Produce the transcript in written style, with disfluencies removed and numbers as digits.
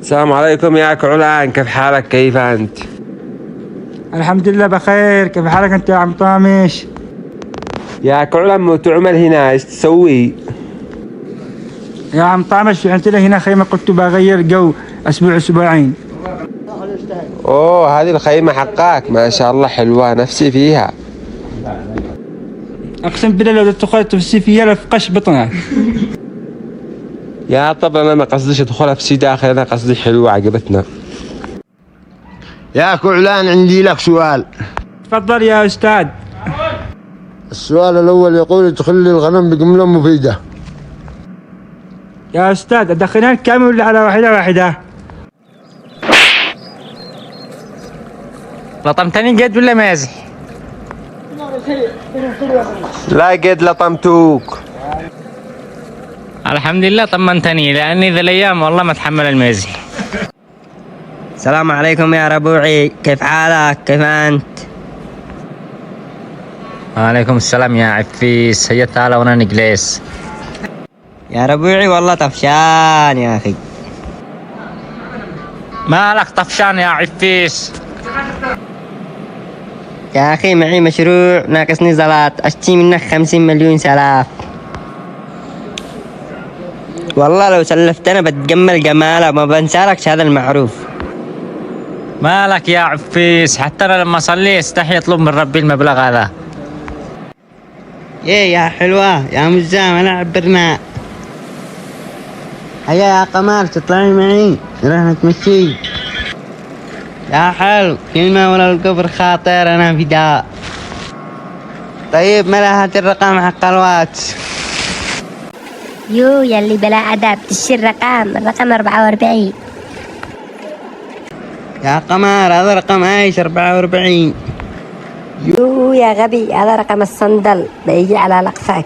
السلام عليكم يا كعلان، كيف حالك؟ كيف أنت؟ الحمد لله بخير. كيف حالك انت يا عم طامش؟ يا كعلان مو تعمل هنا، ايش تسوي؟ يا عم طامش انت لي هنا خيمة، كنت بغير جو اسبوعين. اوه هذه الخيمة حقاك، ما شاء الله حلوة، نفسي فيها. اقسم بالله لو دخلت في السيفية لفقش بطنك. يا طب انا ما قصديش ادخلها في داخل، انا قصدي حلوة عجبتنا. يا كعلان عندي لك سؤال. تفضل يا استاذ. السؤال الأول يقول تخلي الغنم بجملة مفيدة. يا استاذ ادخلها كامل ولا على واحدة؟ لطمتني جد ولا مازح؟ لا قد لطمتوك. الحمد لله طمنتني، لاني ذا الايام والله ما اتحمل المازح. السلام عليكم يا ربوعي، كيف حالك؟ كيف أنت؟ وعليكم السلام يا عفيس، هيا تعال وانا نجلس. يا ربوعي والله طفشان يا أخي. مالك طفشان يا عفيس؟ يا أخي معي مشروع ناقصني زلط، أشتي منك 50 مليون سلاف. والله لو سلفتنا بتجمل جمالة، ما بنسالكش هذا المعروف. مالك يا عفيس؟ حتى انا لما اصلي استحي اطلب من ربي المبلغ هذا. ايه يا حلوة يا مجام، أنا عبرنا. هيا يا قمر تطلعي معي نروح نتمشي. يا حلو كلمة ولا القبر خاطر، أنا فداء. طيب ملا هات الرقم حق الواتس. يو يلي بلا أدب تشي الرقم 44. يا قمر هذا رقم عايش 44. يو يا غبي، هذا رقم الصندل بيجي على لقفك.